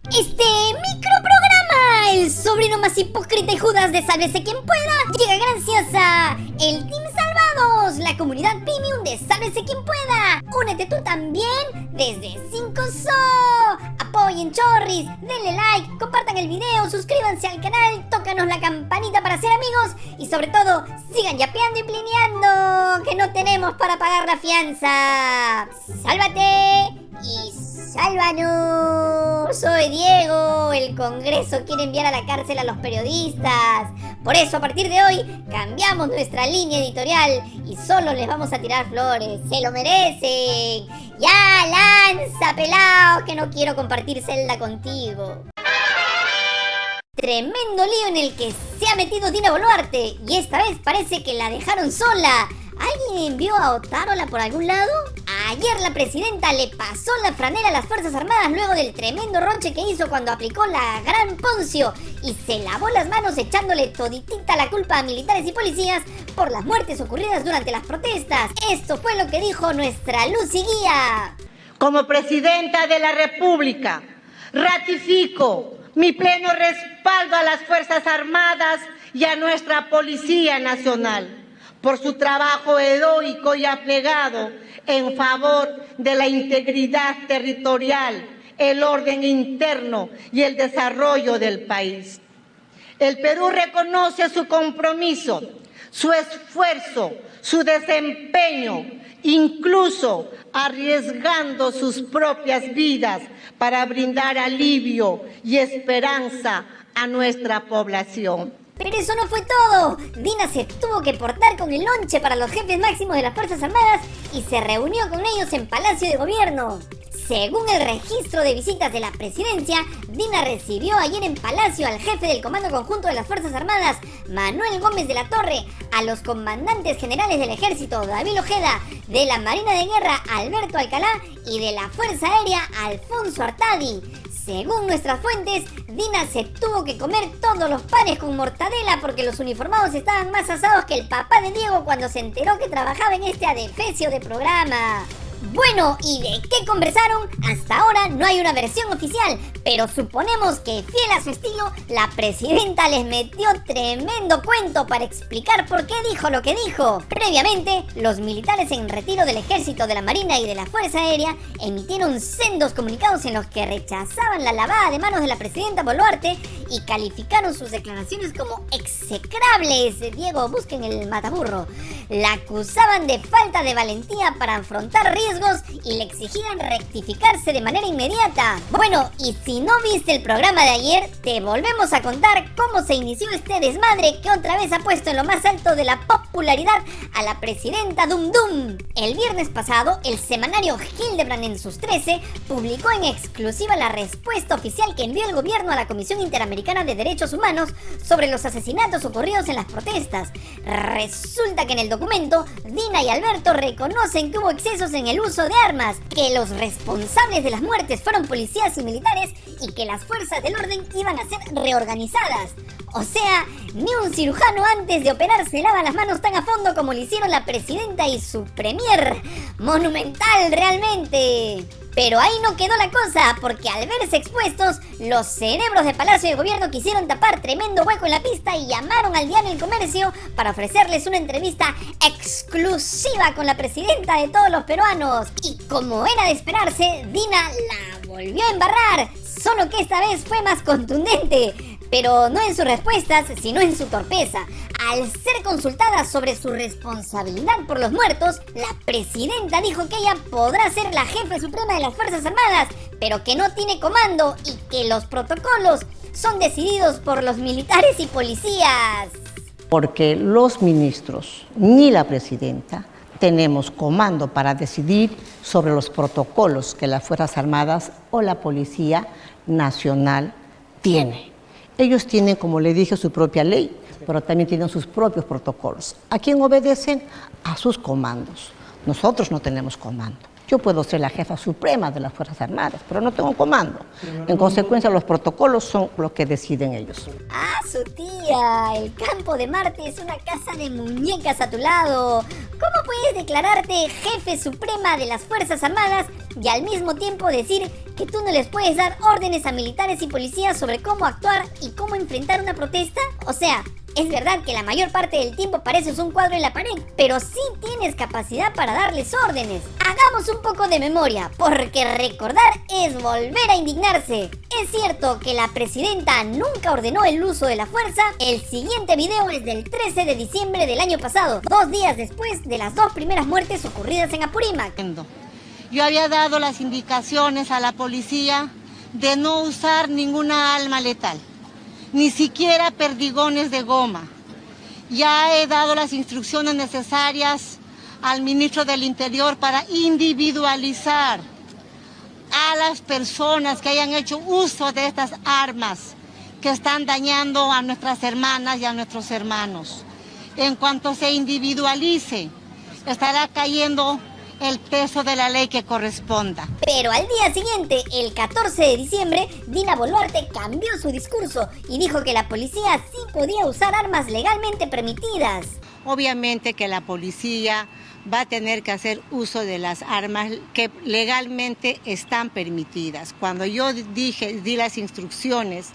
Este microprograma, el sobrino más hipócrita y Judas de Sálvese quien pueda, llega gracias a el Team Salvados, la comunidad premium de Sálvese quien pueda. Únete tú también desde 5SO. Apoyen chorris, denle like, compartan el video, suscríbanse al canal, tócanos la campanita para ser amigos y sobre todo sigan yapeando y plineando, que no tenemos para pagar la fianza. ¡Sálvate! Y sálvanos. Soy Diego. El Congreso quiere enviar a la cárcel a los periodistas. Por eso a partir de hoy cambiamos nuestra línea editorial y solo les vamos a tirar flores. Se lo merecen. Ya lanza, pelao, que no quiero compartir celda contigo. Tremendo lío en el que se ha metido Dina Boluarte y esta vez parece que la dejaron sola. ¿Alguien envió a Otárola por algún lado? Ayer la presidenta le pasó la franela a las Fuerzas Armadas luego del tremendo ronche que hizo cuando aplicó la Gran Poncio y se lavó las manos echándole toditita la culpa a militares y policías por las muertes ocurridas durante las protestas. Esto fue lo que dijo nuestra Lucy Guía. Como presidenta de la República, ratifico mi pleno respaldo a las Fuerzas Armadas y a nuestra Policía Nacional por su trabajo heroico y abnegado en favor de la integridad territorial, el orden interno y el desarrollo del país. El Perú reconoce su compromiso, su esfuerzo, su desempeño, incluso arriesgando sus propias vidas para brindar alivio y esperanza a nuestra población. Pero eso no fue todo. Dina se tuvo que portar con el lonche para los jefes máximos de las Fuerzas Armadas y se reunió con ellos en Palacio de Gobierno. Según el registro de visitas de la presidencia, Dina recibió ayer en Palacio al jefe del Comando Conjunto de las Fuerzas Armadas, Manuel Gómez de la Torre, a los comandantes generales del Ejército, David Ojeda, de la Marina de Guerra, Alberto Alcalá, y de la Fuerza Aérea, Alfonso Artadi. Según nuestras fuentes, Dina se tuvo que comer todos los panes con mortadela porque los uniformados estaban más asados que el papá de Diego cuando se enteró que trabajaba en este adefesio de programa. Bueno, ¿y de qué conversaron? Hasta ahora no hay una versión oficial, pero suponemos que, fiel a su estilo, la presidenta les metió tremendo cuento para explicar por qué dijo lo que dijo. Previamente, los militares en retiro del Ejército, de la Marina y de la Fuerza Aérea emitieron sendos comunicados en los que rechazaban la lavada de manos de la presidenta Boluarte y calificaron sus declaraciones como execrables. Diego, busquen el mataburro. La acusaban de falta de valentía para afrontar riesgos y le exigían rectificarse de manera inmediata. Bueno, y si no viste el programa de ayer, te volvemos a contar cómo se inició este desmadre que otra vez ha puesto en lo más alto de la popularidad a la presidenta Dum Dum. El viernes pasado, el semanario Hildebrand en sus 13 publicó en exclusiva la respuesta oficial que envió el gobierno a la Comisión Interamericana de Derechos Humanos sobre los asesinatos ocurridos en las protestas. Resulta que en el documento, Dina y Alberto reconocen que hubo excesos en el uso de armas, que los responsables de las muertes fueron policías y militares y que las fuerzas del orden iban a ser reorganizadas. O sea, ni un cirujano antes de operar se lava las manos tan a fondo como lo hicieron la presidenta y su premier. Monumental realmente. Pero ahí no quedó la cosa, porque al verse expuestos, los cerebros de Palacio de Gobierno quisieron tapar tremendo hueco en la pista y llamaron al diario El Comercio para ofrecerles una entrevista exclusiva con la presidenta de todos los peruanos. Y como era de esperarse, Dina la volvió a embarrar, solo que esta vez fue más contundente. Pero no en sus respuestas, sino en su torpeza. Al ser consultada sobre su responsabilidad por los muertos, la presidenta dijo que ella podrá ser la jefe suprema de las Fuerzas Armadas, pero que no tiene comando y que los protocolos son decididos por los militares y policías. Porque los ministros ni la presidenta tenemos comando para decidir sobre los protocolos que las Fuerzas Armadas o la Policía Nacional tiene. Ellos tienen, como le dije, su propia ley, pero también tienen sus propios protocolos. ¿A quién obedecen? A sus comandos. Nosotros no tenemos comando. Yo puedo ser la jefa suprema de las Fuerzas Armadas, pero no tengo comando. En consecuencia, los protocolos son lo que deciden ellos. Ah, su tía, el campo de Marte es una casa de muñecas a tu lado. ¿Cómo puedes declararte jefe suprema de las Fuerzas Armadas y al mismo tiempo decir que tú no les puedes dar órdenes a militares y policías sobre cómo actuar y cómo enfrentar una protesta? O sea, es verdad que la mayor parte del tiempo pareces un cuadro en la pared, pero sí tienes capacidad para darles órdenes. Hagamos un poco de memoria, porque recordar es volver a indignarse. Es cierto que la presidenta nunca ordenó el uso de la fuerza. El siguiente video es del 13 de diciembre del año pasado, 2 días después de las 2 primeras muertes ocurridas en Apurímac. Yo había dado las indicaciones a la policía de no usar ninguna arma letal, ni siquiera perdigones de goma. Ya he dado las instrucciones necesarias al ministro del Interior para individualizar a las personas que hayan hecho uso de estas armas que están dañando a nuestras hermanas y a nuestros hermanos. En cuanto se individualice, estará cayendo el peso de la ley que corresponda. Pero al día siguiente, el 14 de diciembre, Dina Boluarte cambió su discurso y dijo que la policía sí podía usar armas legalmente permitidas. Obviamente que la policía va a tener que hacer uso de las armas que legalmente están permitidas. Cuando yo di las instrucciones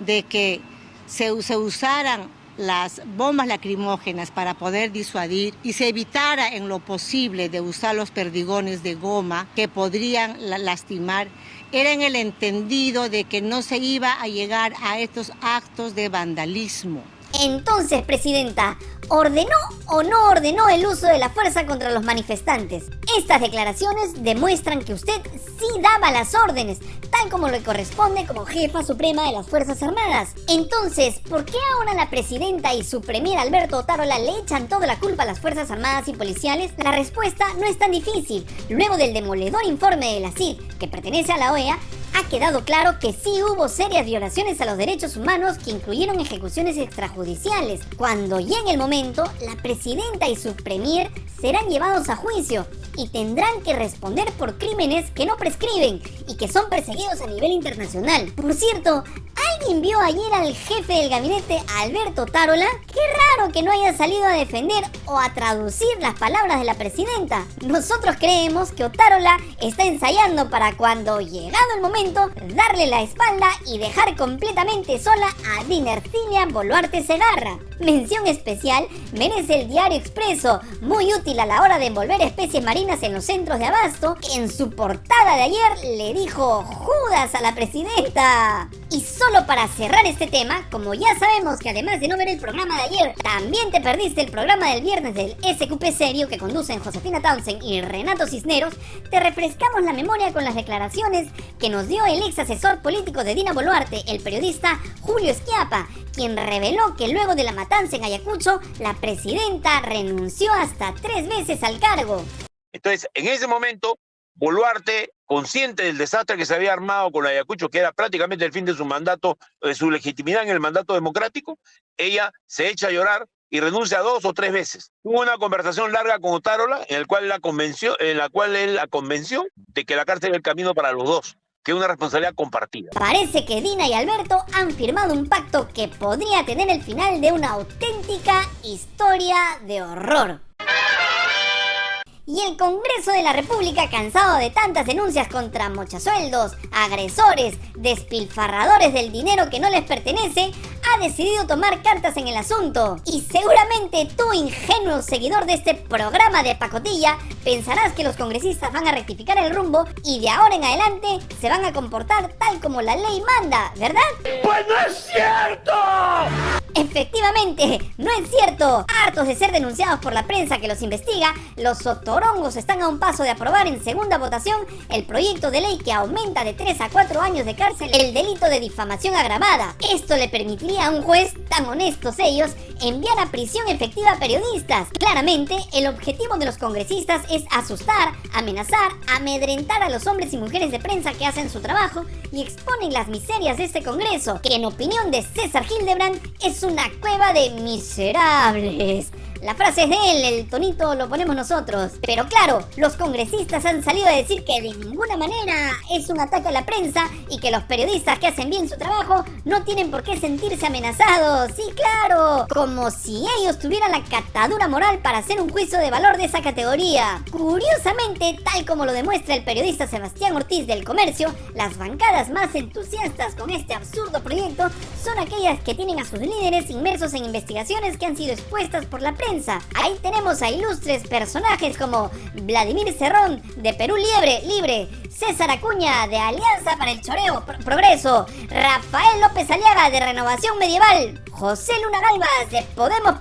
de que se usaran las bombas lacrimógenas para poder disuadir y se evitara en lo posible de usar los perdigones de goma que podrían lastimar, era en el entendido de que no se iba a llegar a estos actos de vandalismo. Entonces, presidenta, ¿ordenó o no ordenó el uso de la fuerza contra los manifestantes? Estas declaraciones demuestran que usted sí daba las órdenes, tal como le corresponde como jefa suprema de las Fuerzas Armadas. Entonces, ¿por qué ahora la presidenta y su premier Alberto Otárola le echan toda la culpa a las Fuerzas Armadas y policiales? La respuesta no es tan difícil. Luego del demoledor informe de la CID, que pertenece a la OEA, ha quedado claro que sí hubo serias violaciones a los derechos humanos que incluyeron ejecuciones extrajudiciales. Cuando llegue el momento, la presidenta y su premier serán llevados a juicio y tendrán que responder por crímenes que no prescriben y que son perseguidos a nivel internacional. Por cierto, ¿alguien vio ayer al jefe del gabinete, Alberto Otárola? Qué raro que no haya salido a defender o a traducir las palabras de la presidenta. Nosotros creemos que Otárola está ensayando para cuando, llegado el momento, darle la espalda y dejar completamente sola a Dina Ercilia Boluarte Segarra. Mención especial merece el Diario Expreso, muy útil a la hora de envolver especies marinas en los centros de abasto, que en su portada de ayer le dijo Judas a la presidenta. Y solo para cerrar este tema, como ya sabemos que además de no ver el programa de ayer, también te perdiste el programa del viernes del SQP Serio que conducen Josefina Townsend y Renato Cisneros, te refrescamos la memoria con las declaraciones que nos dio el ex asesor político de Dina Boluarte, el periodista Julio Schiappa, quien reveló que luego de la matanza en Ayacucho, la presidenta renunció hasta 3 veces al cargo. Entonces, en ese momento, Boluarte, consciente del desastre que se había armado con Ayacucho, que era prácticamente el fin de su mandato, de su legitimidad en el mandato democrático, ella se echa a llorar y renuncia 2 o 3 veces. Hubo una conversación larga con Otárola, en la cual él la convenció de que la cárcel era el camino para los dos, que es una responsabilidad compartida. Parece que Dina y Alberto han firmado un pacto que podría tener el final de una auténtica historia de horror. Y el Congreso de la República, cansado de tantas denuncias contra mochasueldos, agresores, despilfarradores del dinero que no les pertenece, ha decidido tomar cartas en el asunto. Y seguramente tú, ingenuo seguidor de este programa de pacotilla, pensarás que los congresistas van a rectificar el rumbo y de ahora en adelante se van a comportar tal como la ley manda, ¿verdad? ¡Pues no es cierto! Efectivamente, no es cierto. Hartos de ser denunciados por la prensa que los investiga, los sotorongos están a un paso de aprobar en segunda votación el proyecto de ley que aumenta de 3 a 4 años de cárcel el delito de difamación agravada. Esto le permitiría a un juez, tan honestos ellos, enviar a prisión efectiva a periodistas. Claramente, el objetivo de los congresistas es asustar, amenazar, amedrentar a los hombres y mujeres de prensa que hacen su trabajo y exponen las miserias de este Congreso, que en opinión de César Hildebrand es una cueva de miserables. La frase es de él, el tonito lo ponemos nosotros. Pero claro, los congresistas han salido a decir que de ninguna manera es un ataque a la prensa y que los periodistas que hacen bien su trabajo no tienen por qué sentirse amenazados. Sí, claro, como si ellos tuvieran la catadura moral para hacer un juicio de valor de esa categoría. Curiosamente, tal como lo demuestra el periodista Sebastián Ortiz del Comercio, las bancadas más entusiastas con este absurdo proyecto son aquellas que tienen a sus líderes inmersos en investigaciones que han sido expuestas por la prensa. Ahí tenemos a ilustres personajes como Vladimir Cerrón de Perú Libre, César Acuña de Alianza para el Choreo Progreso, Rafael López Aliaga de Renovación Medieval, José Luna Galvas de Podemos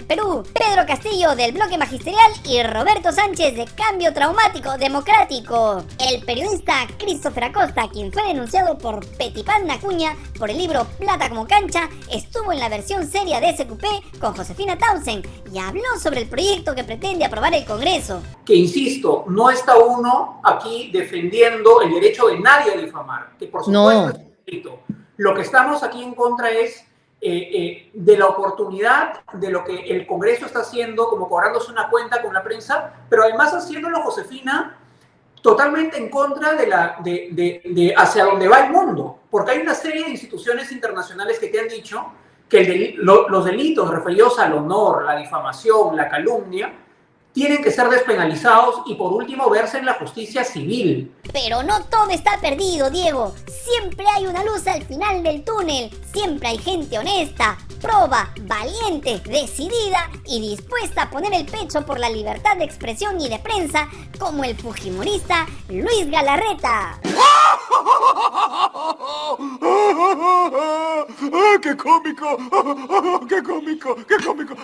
Perú, Pedro Castillo del Bloque Magisterial y Roberto Sánchez de Cambio Traumático Democrático. El periodista Christopher Acosta, quien fue denunciado por Petipán Acuña por el libro Plata como cancha, estuvo en la versión seria de SQP con Josefina Tausen y habló sobre el proyecto que pretende aprobar el Congreso. Que insisto, no está uno aquí defendiendo el derecho de nadie a difamar, que por supuesto es un delito. Lo que estamos aquí en contra es de la oportunidad de lo que el Congreso está haciendo, como cobrándose una cuenta con la prensa, pero además haciéndolo, Josefina, totalmente en contra de hacia dónde va el mundo, porque hay una serie de instituciones internacionales que te han dicho que los delitos referidos al honor, la difamación, la calumnia, tienen que ser despenalizados y por último verse en la justicia civil. Pero no todo está perdido, Diego. Siempre hay una luz al final del túnel. Siempre hay gente honesta, proba, valiente, decidida y dispuesta a poner el pecho por la libertad de expresión y de prensa, como el fujimorista Luis Galarreta. ¡Qué cómico! ¡Qué cómico! ¡Qué cómico!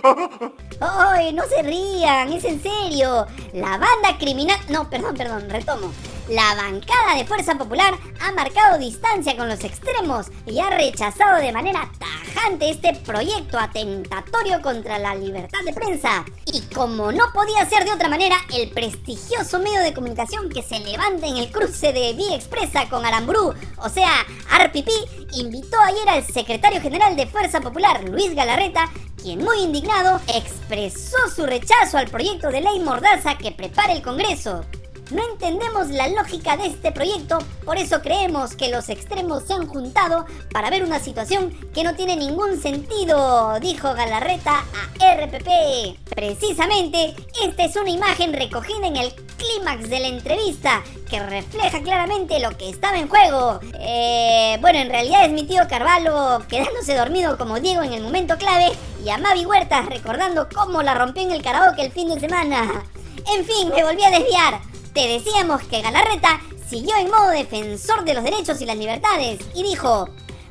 ¡Ay, no se rían! ¡Es en serio! La banda criminal... No, perdón, retomo. La bancada de Fuerza Popular ha marcado distancia con los extremos y ha rechazado de manera tajante este proyecto atentatorio contra la libertad de prensa. Y como no podía ser de otra manera, el prestigioso medio de comunicación que se levanta en el cruce de Vía Expresa con Aramburu, o sea, RPP, invitó ayer al secretario general de Fuerza Popular, Luis Galarreta, quien muy indignado expresó su rechazo al proyecto de ley mordaza que prepara el Congreso. No entendemos la lógica de este proyecto, por eso creemos que los extremos se han juntado para ver una situación que no tiene ningún sentido, dijo Galarreta a RPP. Precisamente, esta es una imagen recogida en el clímax de la entrevista que refleja claramente lo que estaba en juego. Bueno, en realidad es mi tío Carvalho quedándose dormido como Diego en el momento clave y a Mavi Huertas recordando cómo la rompió en el karaoke el fin de semana. En fin, me volví a desviar. Te decíamos que Galarreta siguió en modo defensor de los derechos y las libertades y dijo: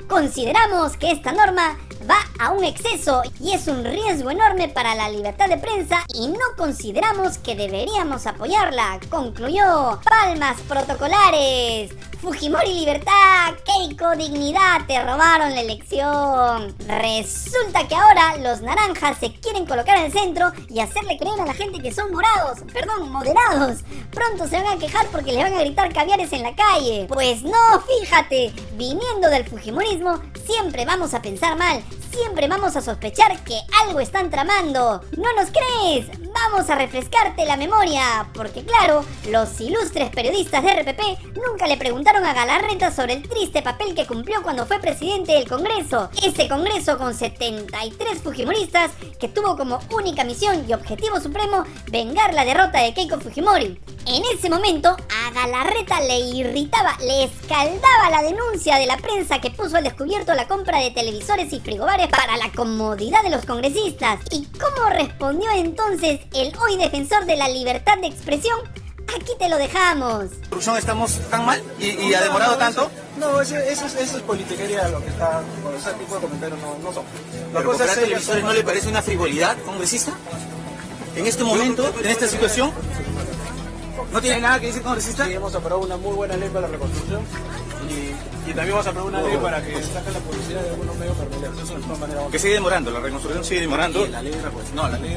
consideramos que esta norma va a un exceso y es un riesgo enorme para la libertad de prensa y no consideramos que deberíamos apoyarla, concluyó. Palmas protocolares. Fujimori libertad, Keiko dignidad, te robaron la elección. Resulta que ahora los naranjas se quieren colocar en el centro y hacerle creer a la gente que son moderados. Pronto se van a quejar porque les van a gritar caviares en la calle. Pues no, fíjate, viniendo del fujimorismo siempre vamos a pensar mal, siempre vamos a sospechar que algo están tramando. ¿No nos crees? Vamos a refrescarte la memoria, porque claro, los ilustres periodistas de RPP nunca le preguntaron a Galarreta sobre el triste papel que cumplió cuando fue presidente del Congreso. Ese Congreso con 73 fujimoristas que tuvo como única misión y objetivo supremo vengar la derrota de Keiko Fujimori. En ese momento a Galarreta le irritaba, le escaldaba la denuncia de la prensa que puso al descubierto la compra de televisores y frigobares para la comodidad de los congresistas. ¿Y cómo respondió entonces el hoy defensor de la libertad de expresión? Aquí te lo dejamos. ¿Estamos tan mal y ha demorado tanto? No, eso es politiquería lo que está, con ese tipo de comentarios no son. ¿Pero comprar televisores no le parece una frivolidad, congresista? En este momento, en esta situación, ¿no tiene nada que decir, congresista? Sí, hemos aprobado una muy buena ley para la reconstrucción y también vamos a aprobar una ley para que saquen la publicidad de algunos medios mermeleros. Eso de todas maneras. Que sigue demorando, la reconstrucción sigue demorando. Sí, la ley de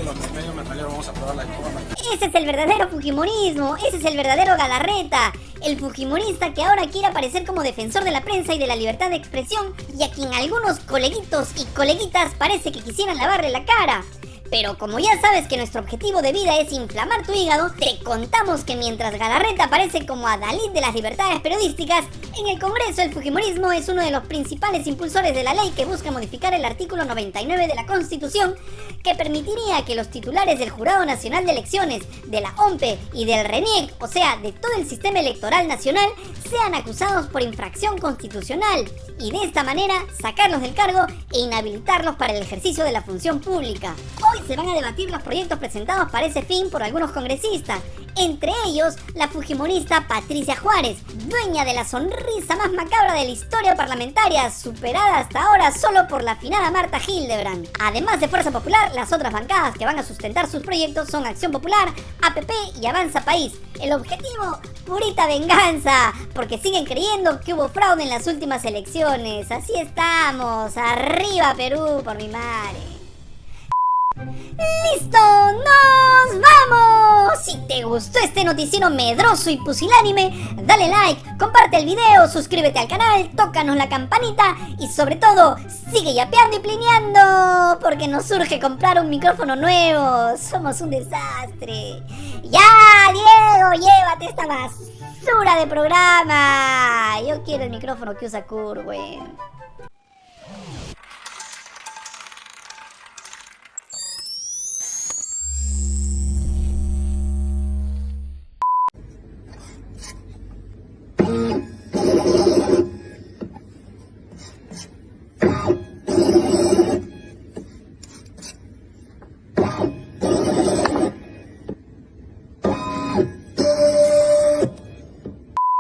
los medios mermeleros vamos a aprobarla de todas maneras. Ese es el verdadero fujimorismo, ese es el verdadero Galarreta, el fujimorista que ahora quiere aparecer como defensor de la prensa y de la libertad de expresión y a quien algunos coleguitos y coleguitas parece que quisieran lavarle la cara. Pero como ya sabes que nuestro objetivo de vida es inflamar tu hígado, te contamos que mientras Galarreta aparece como adalid de las libertades periodísticas, en el Congreso el fujimorismo es uno de los principales impulsores de la ley que busca modificar el artículo 99 de la Constitución, que permitiría que los titulares del Jurado Nacional de Elecciones, de la OMPE y del RENIEC, o sea, de todo el sistema electoral nacional, sean acusados por infracción constitucional y de esta manera sacarlos del cargo e inhabilitarlos para el ejercicio de la función pública. Hoy se van a debatir los proyectos presentados para ese fin por algunos congresistas, entre ellos la fujimorista Patricia Juárez, dueña de la sonrisa más macabra de la historia parlamentaria, superada hasta ahora solo por la finada Marta Hildebrand. Además de Fuerza Popular, las otras bancadas que van a sustentar sus proyectos son Acción Popular, APP y Avanza País. El objetivo, purita venganza, porque siguen creyendo que hubo fraude en las últimas elecciones. Así estamos, arriba Perú, por mi madre. ¡Listo! ¡Nos vamos! Si te gustó este noticiero medroso y pusilánime, dale like, comparte el video, suscríbete al canal, tócanos la campanita y sobre todo, sigue yapeando y plineando, porque nos urge comprar un micrófono nuevo. Somos un desastre. ¡Ya, Diego! ¡Llévate esta basura de programa! Yo quiero el micrófono que usa Kurwen.